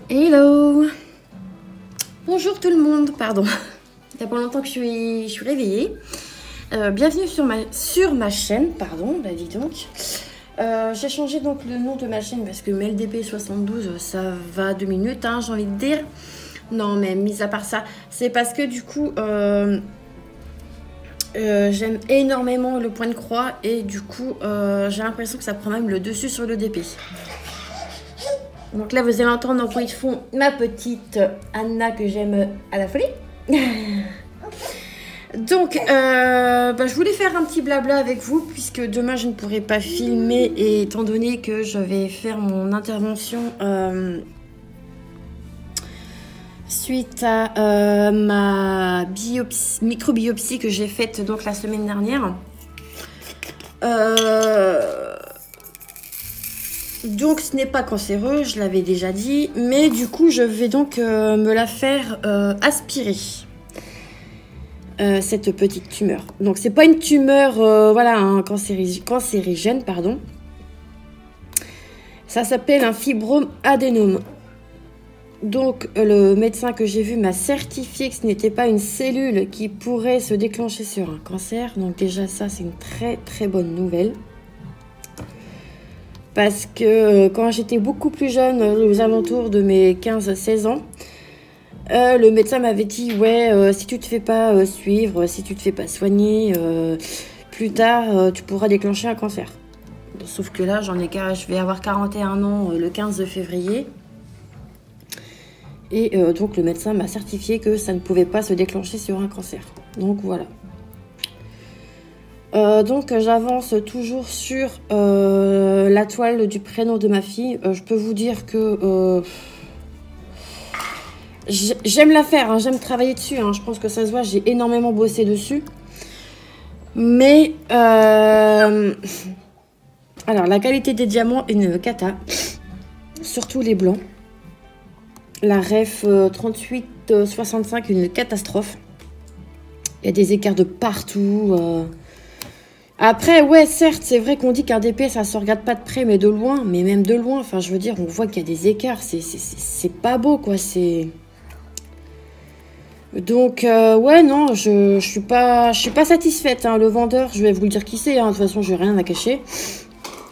Hello! Bonjour tout le monde, pardon. Il n'y a pas longtemps que je suis réveillée. Bienvenue sur ma chaîne, pardon, bah dis donc. J'ai changé donc le nom de ma chaîne parce que MelDP72, ça va 2 minutes, hein, j'ai envie de dire. Non, mais mis à part ça, c'est parce que du coup, j'aime énormément le point de croix et du coup, j'ai l'impression que ça prend même le dessus sur le DP. Donc là, vous allez entendre en bruit de fond ma petite Anna que j'aime à la folie. Donc, je voulais faire un petit blabla avec vous puisque demain, je ne pourrai pas filmer et étant donné que je vais faire mon intervention suite à ma microbiopsie que j'ai faite donc la semaine dernière. Donc ce n'est pas cancéreux, je l'avais déjà dit, mais du coup je vais donc me la faire aspirer, cette petite tumeur. Donc c'est pas une tumeur, voilà, un cancérigène, pardon. Ça s'appelle un fibrome adénome. Donc le médecin que j'ai vu m'a certifié que ce n'était pas une cellule qui pourrait se déclencher sur un cancer. Donc déjà ça c'est une très très bonne nouvelle. Parce que quand j'étais beaucoup plus jeune, aux alentours de mes 15-16 ans, le médecin m'avait dit « Ouais, si tu te fais pas suivre, si tu te fais pas soigner, plus tard, tu pourras déclencher un cancer. » Sauf que là, je vais avoir 41 ans le 15 février. Et donc, le médecin m'a certifié que ça ne pouvait pas se déclencher sur un cancer. Donc, voilà. Donc j'avance toujours sur la toile du prénom de ma fille. Je peux vous dire que j'aime la faire, hein, j'aime travailler dessus. Hein, je pense que ça se voit, j'ai énormément bossé dessus. Mais alors la qualité des diamants est une cata, surtout les blancs. La ref 38-65, une catastrophe. Il y a des écarts de partout. Après, ouais, certes, c'est vrai qu'on dit qu'un DP, ça se regarde pas de près, mais de loin. Mais même de loin, enfin, je veux dire, on voit qu'il y a des écarts. C'est pas beau, quoi. C'est... Donc, ouais, non, je suis pas satisfaite. Hein. Le vendeur, je vais vous le dire qui c'est. Hein. De toute façon, j'ai rien à cacher.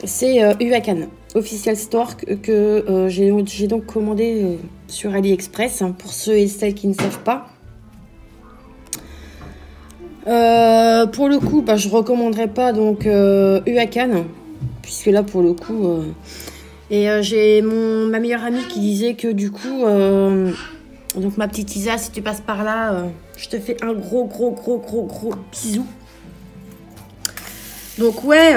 C'est Uakan, Official Store, que j'ai donc commandé sur AliExpress, hein, pour ceux et celles qui ne savent pas. Pour le coup, je recommanderais pas donc Uakan, puisque là pour le coup j'ai ma meilleure amie qui disait que du coup donc ma petite Isa, si tu passes par là, je te fais un gros bisou. Donc ouais,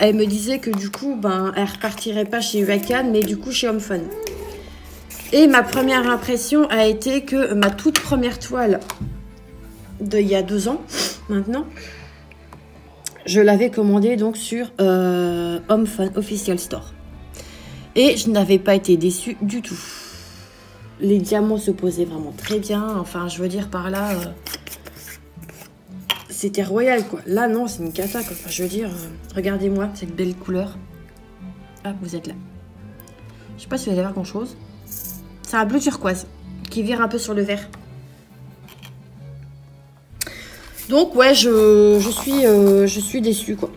elle me disait que du coup elle repartirait pas chez Uakan, mais du coup chez Homefun. Et ma première impression a été que ma toute première toile il y a 2 ans maintenant, je l'avais commandé donc sur Homefun Official Store et je n'avais pas été déçue du tout. Les diamants se posaient vraiment très bien, enfin je veux dire par là c'était royal quoi. Là non, c'est une cata quoi. Enfin, je veux dire regardez-moi cette belle couleur. Ah, vous êtes là, je sais pas si vous allez voir grand chose. C'est un bleu turquoise qui vire un peu sur le vert. Donc ouais, je suis déçue quoi.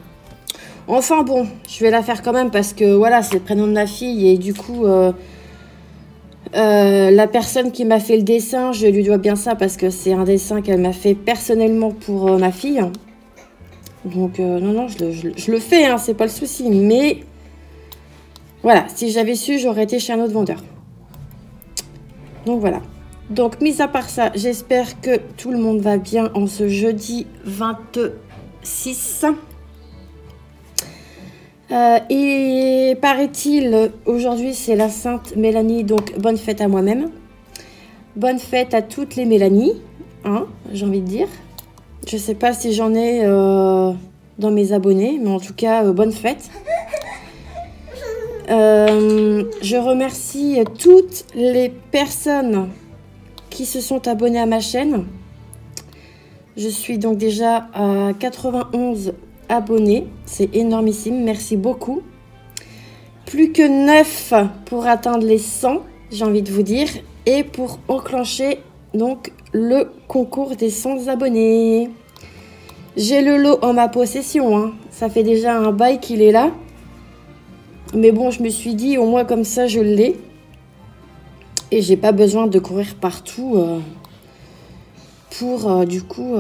Enfin bon, je vais la faire quand même parce que voilà, c'est le prénom de ma fille et du coup la personne qui m'a fait le dessin, je lui dois bien ça parce que c'est un dessin qu'elle m'a fait personnellement pour ma fille. Donc non, je le fais, hein, c'est pas le souci. Mais voilà, si j'avais su, j'aurais été chez un autre vendeur. Donc voilà. Donc, mis à part ça, j'espère que tout le monde va bien en ce jeudi 26. Et paraît-il, aujourd'hui, c'est la Sainte Mélanie, donc bonne fête à moi-même. Bonne fête à toutes les Mélanies, hein, j'ai envie de dire. Je sais pas si j'en ai dans mes abonnés, mais en tout cas, bonne fête. Je remercie toutes les personnes qui se sont abonnés à ma chaîne. Je suis donc déjà à 91 abonnés. C'est énormissime. Merci beaucoup. Plus que 9 pour atteindre les 100. j'ai envie de vous dire. Et pour enclencher donc le concours des 100 abonnés. J'ai le lot en ma possession, hein. Ça fait déjà un bail qu'il est là. Mais bon, je me suis dit, au moins comme ça, je l'ai. Et j'ai pas besoin de courir partout pour, du coup,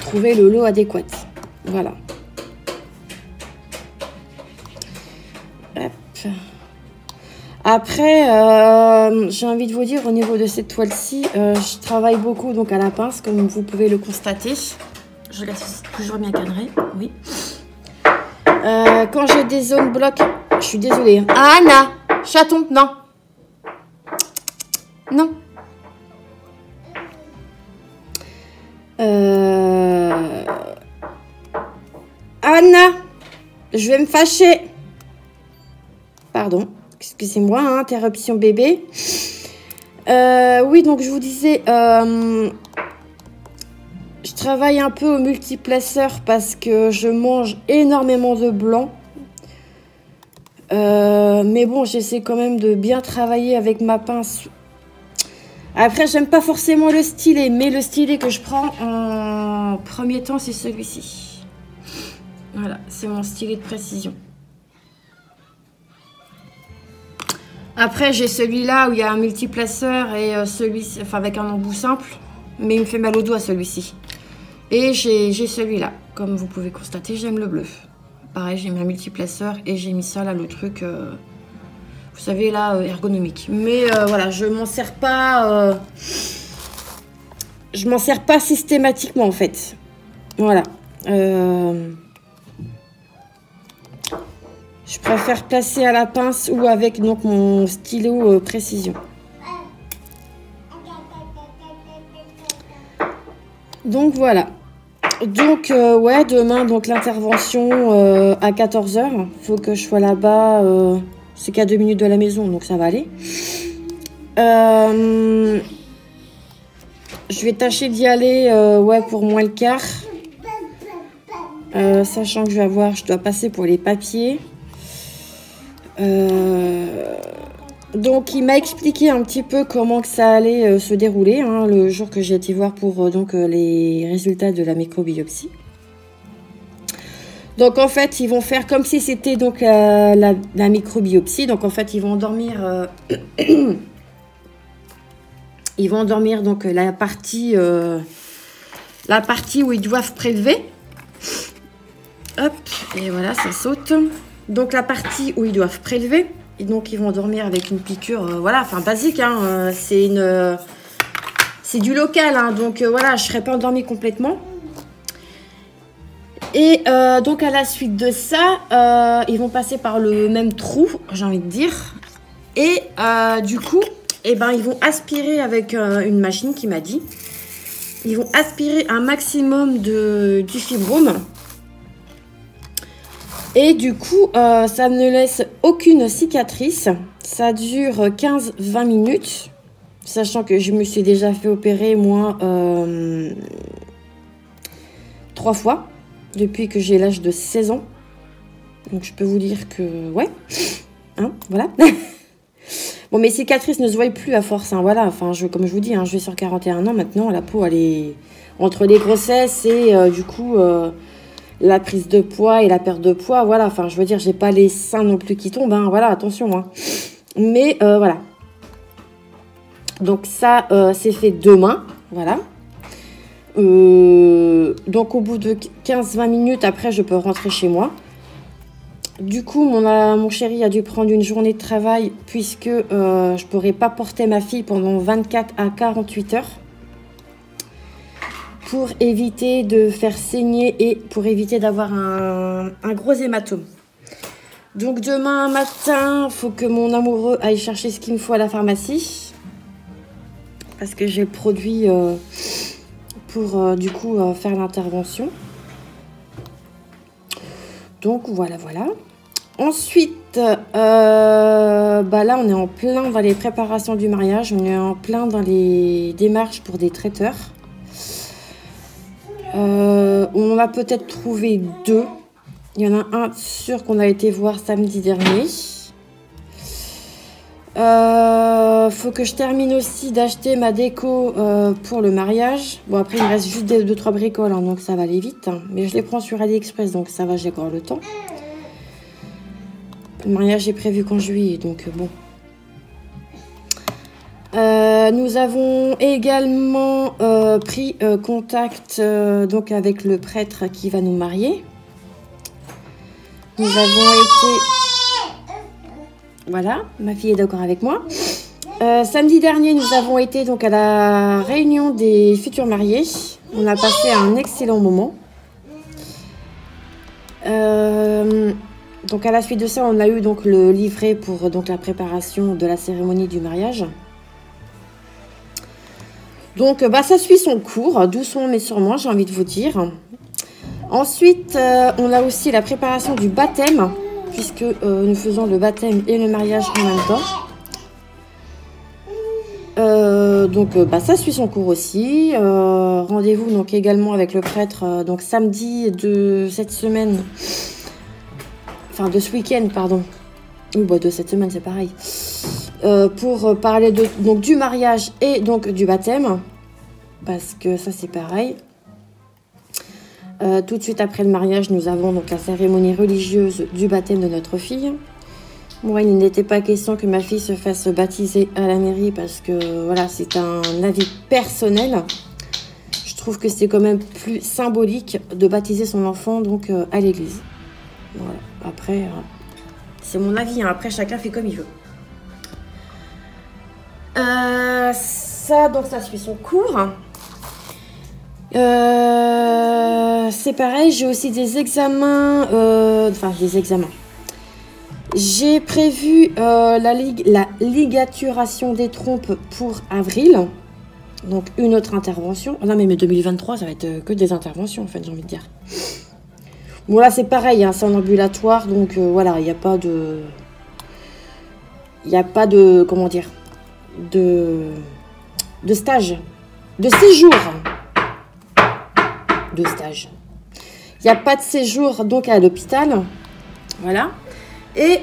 trouver le lot adéquat. Voilà. Hop. Après, j'ai envie de vous dire, au niveau de cette toile-ci, je travaille beaucoup donc à la pince, comme vous pouvez le constater. Je laisse toujours bien cadré, oui. Quand j'ai des zones blocs, je suis désolée. Ah, Anna, chaton, non. Non. Anna, je vais me fâcher. Pardon. Excusez-moi, hein, interruption bébé. Oui, donc je vous disais, je travaille un peu au multiplaceur parce que je mange énormément de blanc. Mais bon, j'essaie quand même de bien travailler avec ma pince. Après, j'aime pas forcément le stylet, mais le stylet que je prends en premier temps, c'est celui-ci. Voilà, c'est mon stylet de précision. Après, j'ai celui-là où il y a un multiplaceur et celui-ci, enfin avec un embout simple, mais il me fait mal au doigt celui-ci. Et j'ai celui-là, comme vous pouvez constater, j'aime le bleu. Pareil, j'ai mis un multiplaceur et j'ai mis ça là, le truc, vous savez là, ergonomique. Mais voilà, je m'en sers pas systématiquement en fait. Voilà. Je préfère placer à la pince ou avec donc mon stylo précision. Donc voilà. Donc ouais, demain donc l'intervention à 14 h. Faut que je sois là-bas. C'est qu'à 2 minutes de la maison, donc ça va aller. Je vais tâcher d'y aller ouais, pour moins le quart. Sachant que je dois passer pour les papiers. Donc il m'a expliqué un petit peu comment que ça allait se dérouler hein, le jour que j'ai été voir pour donc les résultats de la microbiopsie. Donc en fait ils vont faire comme si c'était donc la microbiopsie. Donc en fait ils vont endormir ils vont endormir donc la partie où ils doivent prélever. Hop, et voilà, ça saute. Donc la partie où ils doivent prélever, et donc ils vont dormir avec une piqûre, voilà, enfin basique, hein, c'est du local, hein, donc voilà, je ne serai pas endormie complètement. Et donc à la suite de ça, ils vont passer par le même trou, j'ai envie de dire, et du coup, eh ben, ils vont aspirer avec une machine qui m'a dit, ils vont aspirer un maximum du fibrome. Et du coup, ça ne laisse aucune cicatrice. Ça dure 15-20 minutes. Sachant que je me suis déjà fait opérer, moi, 3 fois. Depuis que j'ai l'âge de 16 ans. Donc, je peux vous dire que, ouais. Hein, voilà. Bon, mes cicatrices ne se voient plus à force. Hein, voilà. Enfin, comme je vous dis, hein, je vais sur 41 ans maintenant. La peau, elle est entre les grossesses et du coup... la prise de poids et la perte de poids, voilà, enfin, je veux dire, j'ai pas les seins non plus qui tombent, hein, voilà, attention, hein. Mais, voilà. Donc, ça, c'est fait demain, voilà. Donc, au bout de 15-20 minutes, après, je peux rentrer chez moi. Du coup, mon chéri a dû prendre une journée de travail puisque je pourrais pas porter ma fille pendant 24 à 48 heures. Pour éviter de faire saigner et pour éviter d'avoir un gros hématome. Donc demain matin, il faut que mon amoureux aille chercher ce qu'il me faut à la pharmacie. Parce que j'ai le produit pour du coup faire l'intervention. Donc voilà. Ensuite, bah là on est en plein dans les préparations du mariage. On est en plein dans les démarches pour des traiteurs. On en a peut-être trouvé 2. Il y en a un sûr qu'on a été voir samedi dernier. Faut que je termine aussi d'acheter ma déco pour le mariage. Bon, après, il me reste juste 2-3 bricoles, hein, donc ça va aller vite. Hein. Mais je les prends sur AliExpress, donc ça va, j'ai encore le temps. Le mariage est prévu qu'en juillet, donc bon. Nous avons également pris contact donc avec le prêtre qui va nous marier. Nous avons été... Voilà, ma fille est d'accord avec moi. Samedi dernier, nous avons été donc à la réunion des futurs mariés. On a passé un excellent moment. Donc à la suite de ça, on a eu donc le livret pour donc la préparation de la cérémonie du mariage. Donc bah, ça suit son cours, doucement mais sûrement, j'ai envie de vous dire. Ensuite, on a aussi la préparation du baptême, puisque nous faisons le baptême et le mariage en même temps. Donc bah, ça suit son cours aussi. Rendez-vous donc également avec le prêtre donc samedi de cette semaine, enfin de ce week-end pardon, ou bah, de cette semaine c'est pareil, pour parler donc du mariage et donc du baptême, parce que ça c'est pareil. Tout de suite après le mariage, nous avons donc la cérémonie religieuse du baptême de notre fille. Moi, il n'était pas question que ma fille se fasse baptiser à la mairie parce que voilà, c'est un avis personnel. Je trouve que c'est quand même plus symbolique de baptiser son enfant donc à l'église. Voilà. Après, c'est mon avis. Hein. Après, chacun fait comme il veut. Ça, donc ça suit son cours. C'est pareil, j'ai aussi des examens, enfin des examens. J'ai prévu la ligaturation des trompes pour avril, donc une autre intervention. Oh non mais 2023 ça va être que des interventions en fait, j'ai envie de dire. Bon là c'est pareil, hein, c'est en ambulatoire, donc voilà, il n'y a pas de, comment dire, de stage, de séjour. De stage. Il n'y a pas de séjour donc à l'hôpital. Voilà. Et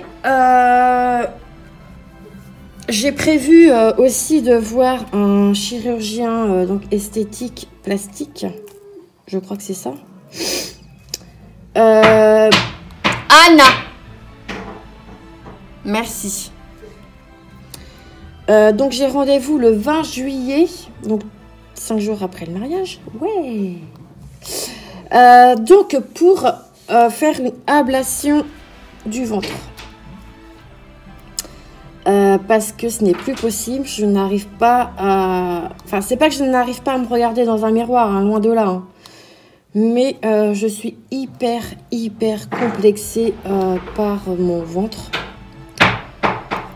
j'ai prévu aussi de voir un chirurgien donc esthétique plastique. Je crois que c'est ça. Anna. Merci. Donc j'ai rendez-vous le 20 juillet. Donc 5 jours après le mariage. Ouais. Donc pour faire une ablation du ventre, parce que ce n'est plus possible, je n'arrive pas à... Enfin, c'est pas que je n'arrive pas à me regarder dans un miroir, hein, loin de là, hein. Mais je suis hyper complexée par mon ventre.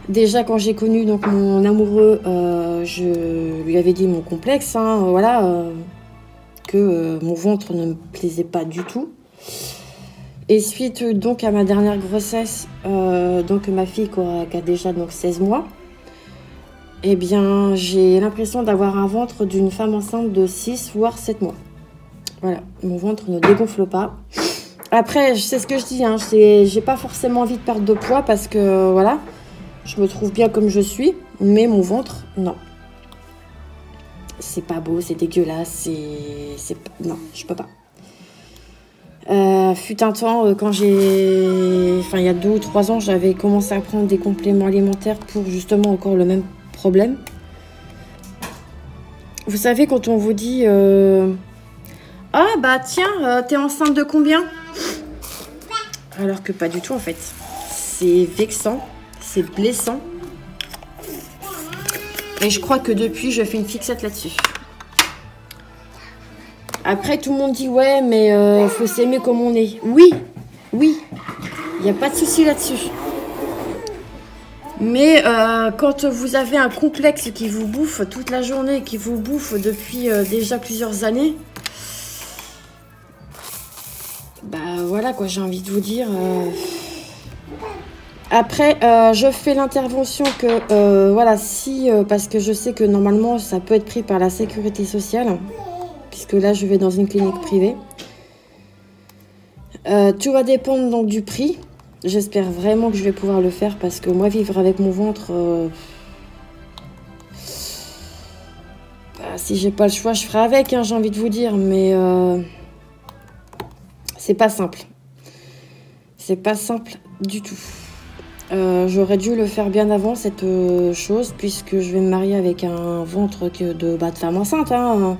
Déjà quand j'ai connu donc mon amoureux, je lui avais dit mon complexe, hein, voilà, que mon ventre ne me plaisait pas du tout. Et suite donc à ma dernière grossesse, donc ma fille qui a déjà donc 16 mois, eh bien j'ai l'impression d'avoir un ventre d'une femme enceinte de 6 voire 7 mois. Voilà, mon ventre ne dégonfle pas. Après, c'est ce que je dis, hein, j'ai pas forcément envie de perdre de poids parce que voilà, je me trouve bien comme je suis, mais mon ventre, non. C'est pas beau, c'est dégueulasse, non, je peux pas. Fut un temps, quand il y a 2 ou 3 ans, j'avais commencé à prendre des compléments alimentaires pour justement encore le même problème. Vous savez, quand on vous dit ah bah tiens, t'es enceinte de combien? Alors que pas du tout en fait. C'est vexant, c'est blessant. Et je crois que depuis, je fais une fixette là-dessus. Après, tout le monde dit, ouais, mais il faut s'aimer comme on est. Oui, il n'y a pas de souci là-dessus. Mais quand vous avez un complexe qui vous bouffe toute la journée, qui vous bouffe depuis déjà plusieurs années, bah voilà quoi, j'ai envie de vous dire... Après, je fais l'intervention que, voilà, si, parce que je sais que normalement, ça peut être pris par la sécurité sociale, puisque là, je vais dans une clinique privée. Tout va dépendre donc du prix. J'espère vraiment que je vais pouvoir le faire parce que moi, vivre avec mon ventre, bah, si j'ai pas le choix, je ferai avec, hein, j'ai envie de vous dire. Mais c'est pas simple. C'est pas simple du tout. J'aurais dû le faire bien avant cette chose puisque je vais me marier avec un ventre de femme enceinte. Hein.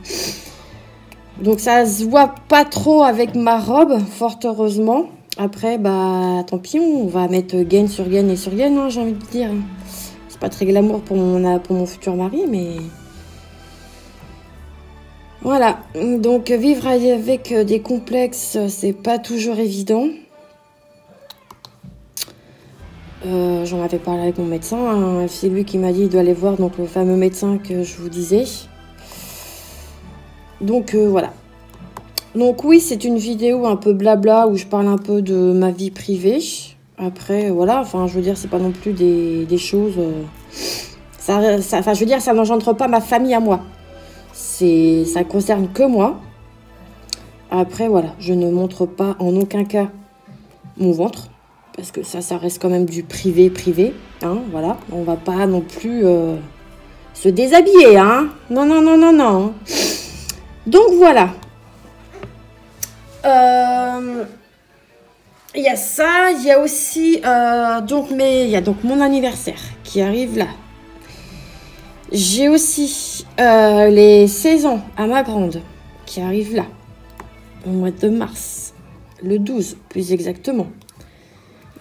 Donc ça se voit pas trop avec ma robe, fort heureusement. Après, bah tant pis, on va mettre gaine sur gaine et sur gaine, hein, j'ai envie de dire. C'est pas très glamour pour mon futur mari, mais... Voilà, donc vivre avec des complexes, c'est pas toujours évident. J'en avais parlé avec mon médecin, hein. C'est lui qui m'a dit il doit aller voir donc, le fameux médecin que je vous disais. Donc voilà. Donc oui, c'est une vidéo un peu blabla où je parle un peu de ma vie privée. Après, voilà, enfin, je veux dire, c'est pas non plus des choses... enfin, je veux dire, ça n'engendre pas ma famille à moi. Ça concerne que moi. Après, voilà, je ne montre pas en aucun cas mon ventre. Parce que ça reste quand même du privé, hein, voilà. On va pas non plus se déshabiller, hein. Non, non, non, non, non. Donc, voilà. Il y a ça, il y a aussi il y a donc mon anniversaire qui arrive là. J'ai aussi les 16 ans à ma grande qui arrive là au mois de mars, le 12 plus exactement.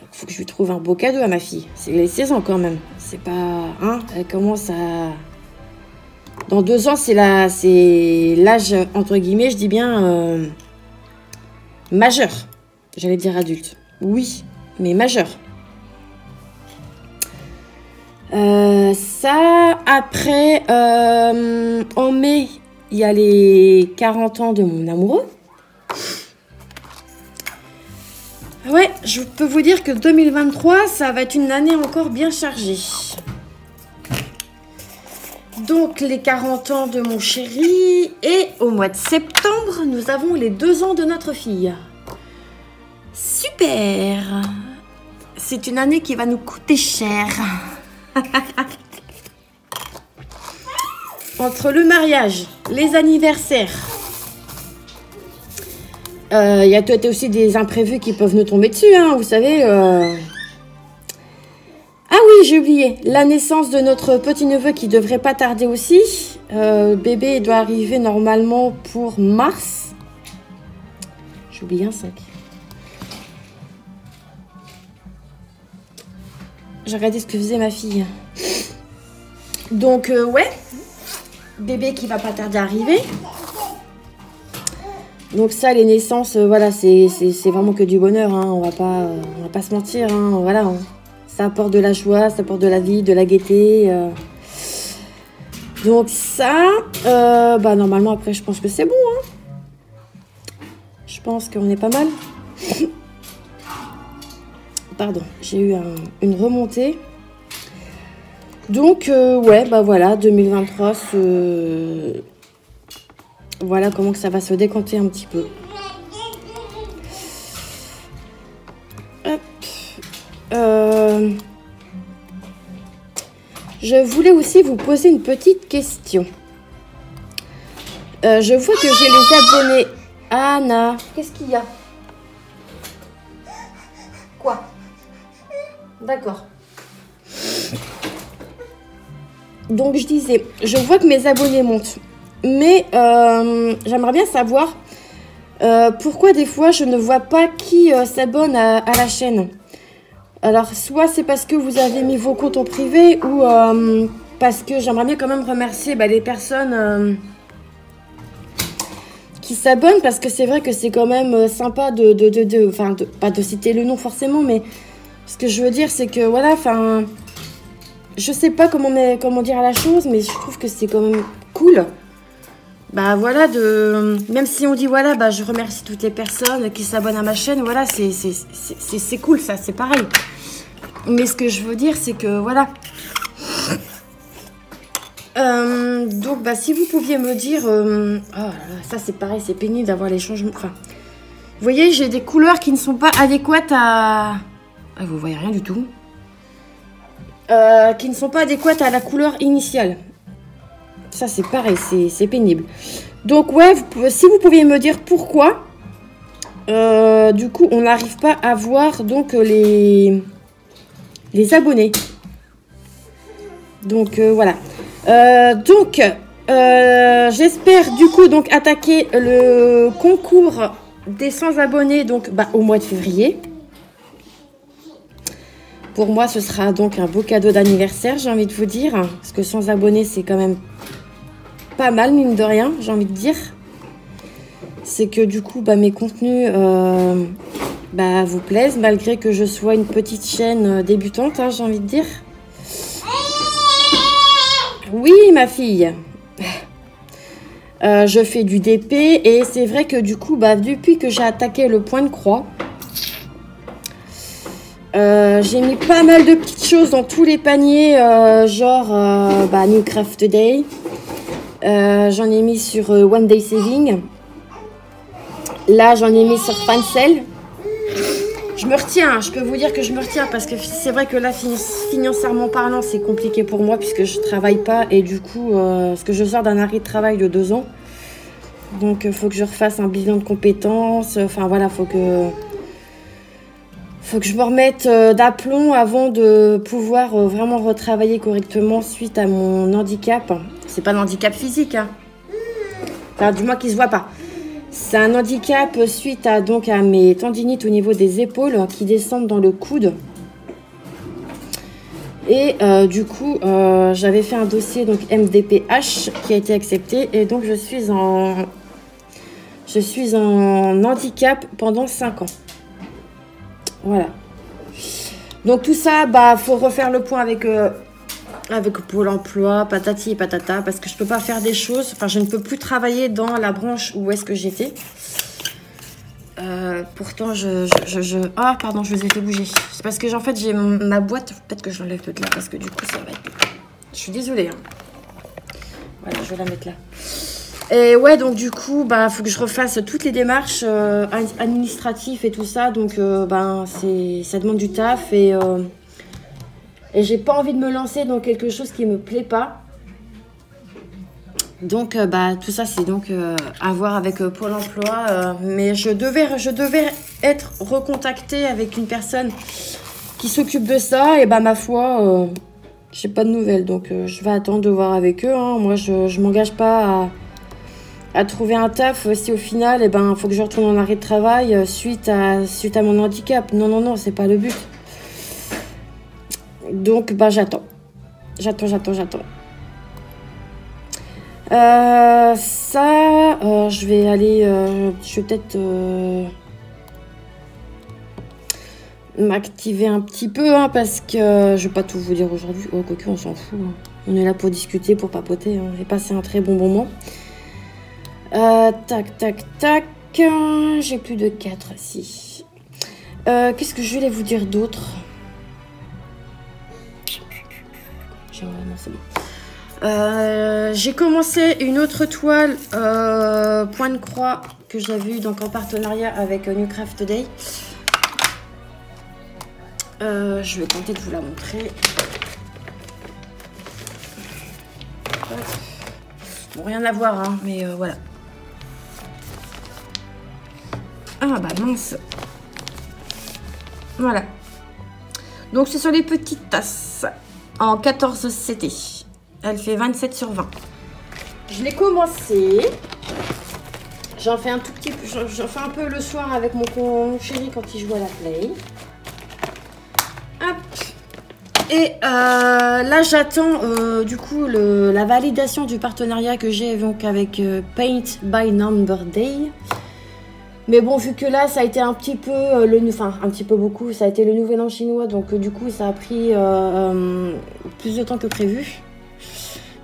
Il faut que je lui trouve un beau cadeau à ma fille. C'est les 16 ans quand même. C'est pas, hein, elle commence à... Dans 2 ans, c'est l'âge entre guillemets, je dis bien majeur. J'allais dire adulte. Oui, mais majeur. Ça, après, en mai, il y a les 40 ans de mon amoureux. Ouais, je peux vous dire que 2023, ça va être une année encore bien chargée. Donc, les 40 ans de mon chéri. Et au mois de septembre, nous avons les 2 ans de notre fille. Super! C'est une année qui va nous coûter cher. Entre le mariage, les anniversaires, il y a peut-être aussi des imprévus qui peuvent nous tomber dessus, hein, vous savez. Ah oui, j'ai oublié. La naissance de notre petit-neveu qui devrait pas tarder aussi. Bébé doit arriver normalement pour mars. J'ai oublié un 5. J'ai regardé ce que faisait ma fille. Donc, ouais. Bébé qui va pas tarder à arriver. Donc ça, les naissances, voilà, c'est vraiment que du bonheur. Hein. On va pas se mentir. Hein. Voilà, hein. Ça apporte de la joie, ça apporte de la vie, de la gaieté. Donc ça, bah normalement, après, je pense que c'est bon. Hein. Je pense qu'on est pas mal. Pardon, j'ai eu une remontée. Donc, ouais, bah voilà, 2023, voilà comment que ça va se décanter un petit peu. Hop. Je voulais aussi vous poser une petite question. Je vois que j'ai les abonnés. Anna, qu'est-ce qu'il y a? Quoi? D'accord. Donc je disais, je vois que mes abonnés montent. Mais j'aimerais bien savoir pourquoi des fois je ne vois pas qui s'abonne à la chaîne. Alors soit c'est parce que vous avez mis vos comptes en privé ou parce que j'aimerais bien quand même remercier les personnes qui s'abonnent, parce que c'est vrai que c'est quand même sympa pas de citer le nom forcément, mais ce que je veux dire c'est que voilà, enfin je sais pas comment dire la chose, mais je trouve que c'est quand même cool. Bah voilà, même si on dit voilà, bah je remercie toutes les personnes qui s'abonnent à ma chaîne, voilà, c'est cool, ça, c'est pareil. Mais ce que je veux dire, c'est que voilà. Donc bah si vous pouviez me dire, oh là là, ça c'est pareil, c'est pénible d'avoir les changements. Enfin, vous voyez, j'ai des couleurs qui ne sont pas adéquates à Ah, vous voyez rien du tout. Qui ne sont pas adéquates à la couleur initiale. Ça, c'est pareil, c'est pénible. Donc, ouais, si vous pouviez me dire pourquoi, du coup, on n'arrive pas à voir donc les abonnés. Donc, voilà. J'espère du coup donc attaquer le concours des 100 abonnés donc au mois de février. Pour moi, ce sera donc un beau cadeau d'anniversaire, j'ai envie de vous dire. Parce que 100 abonnés, c'est quand même pas mal, mine de rien, j'ai envie de dire. C'est que du coup, mes contenus vous plaisent, malgré que je sois une petite chaîne débutante, hein, j'ai envie de dire. Oui, ma fille. Je fais du DP et c'est vrai que du coup, depuis que j'ai attaqué le point de croix, j'ai mis pas mal de petites choses dans tous les paniers, New Craft Day. J'en ai mis sur One Day Saving. Là, j'en ai mis sur Fancel. Je me retiens, je peux vous dire que je me retiens parce que c'est vrai que là, financièrement parlant, c'est compliqué pour moi puisque je travaille pas et du coup, parce que je sors d'un arrêt de travail de 2 ans. Donc, il faut que je refasse un bilan de compétences. Enfin, voilà, faut que je me remette d'aplomb avant de pouvoir vraiment retravailler correctement suite à mon handicap. C'est pas un handicap physique, hein. Enfin, du moins qu'il se voit pas. C'est un handicap suite à mes tendinites au niveau des épaules qui descendent dans le coude. Et du coup, j'avais fait un dossier donc MDPH qui a été accepté. Et donc, je suis en handicap pendant 5 ans. Voilà. Donc tout ça, faut refaire le point avec Pôle emploi, patati et patata, parce que je peux pas faire des choses. Enfin, je ne peux plus travailler dans la branche où est-ce que j'étais. Pourtant, ah, pardon, je vous ai fait bouger. C'est parce que, en fait, j'ai ma boîte. Peut-être que je l'enlève de là, parce que du coup, ça va être... Je suis désolée. Hein. Voilà, je vais la mettre là. Et ouais, donc du coup, faut que je refasse toutes les démarches administratives et tout ça. Donc, ça demande du taf et j'ai pas envie de me lancer dans quelque chose qui me plaît pas. Donc, tout ça, c'est donc à voir avec Pôle emploi. Mais je devais être recontactée avec une personne qui s'occupe de ça. Et ma foi, j'ai pas de nouvelles. Donc, je vais attendre de voir avec eux. Hein. Moi, je m'engage pas à trouver un taf si au final, faut que je retourne en arrêt de travail suite à mon handicap. Non, c'est pas le but. Donc, j'attends. J'attends. Je vais aller... je vais peut-être m'activer un petit peu, hein, parce que je vais pas tout vous dire aujourd'hui. Oh, quoique, on s'en fout. Hein. On est là pour discuter, pour papoter, hein, et passer un très bon moment. Tac. J'ai plus de 4, si. Qu'est-ce que je voulais vous dire d'autre? C'est bon. J'ai commencé une autre toile point de croix que j'avais eu donc en partenariat avec New Craft Day. Je vais tenter de vous la montrer. Bon, rien à voir, hein, mais voilà. Ah mince. Voilà. Donc ce sont les petites tasses en 14 CT. Elle fait 27 sur 20. Je l'ai commencé. J'en fais un tout petit peu. J'en fais un peu le soir avec mon chéri quand il joue à la play. Hop. Et là j'attends du coup la validation du partenariat que j'ai donc avec Paint by Number Day. Mais bon, vu que là, ça a été un petit peu, un petit peu beaucoup, ça a été le nouvel an chinois, donc du coup, ça a pris plus de temps que prévu.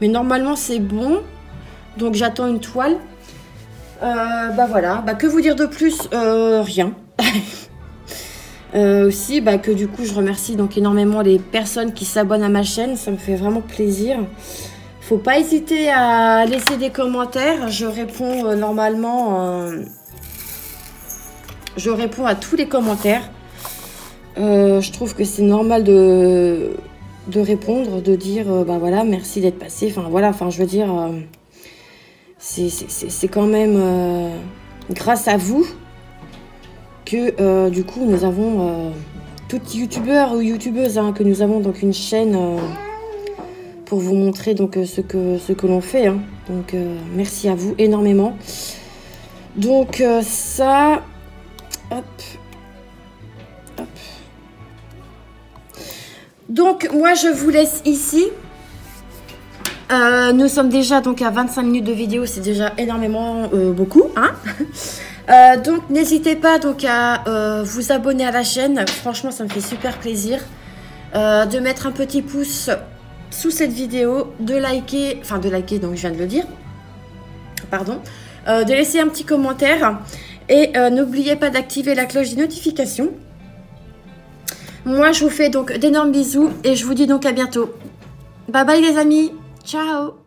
Mais normalement, c'est bon. Donc, j'attends une toile. Voilà. Que vous dire de plus? Rien. Aussi, que du coup, je remercie donc énormément les personnes qui s'abonnent à ma chaîne. Ça me fait vraiment plaisir. Faut pas hésiter à laisser des commentaires. Je réponds normalement... Je réponds à tous les commentaires. Je trouve que c'est normal de répondre, de dire bah voilà, merci d'être passé. Enfin voilà, enfin je veux dire, c'est quand même grâce à vous que du coup nous avons toutes youtubeurs ou youtubeuses hein, que nous avons donc une chaîne pour vous montrer donc ce que l'on fait. Hein. Donc merci à vous énormément. Donc ça, hop. Hop. Donc moi je vous laisse ici. Nous sommes déjà donc à 25 minutes de vidéo, c'est déjà énormément beaucoup. Hein. Donc n'hésitez pas donc à vous abonner à la chaîne. Franchement ça me fait super plaisir. De mettre un petit pouce sous cette vidéo, de liker, donc je viens de le dire. Pardon. De laisser un petit commentaire. Et n'oubliez pas d'activer la cloche des notifications. Moi, je vous fais donc d'énormes bisous et je vous dis donc à bientôt. Bye bye les amis. Ciao.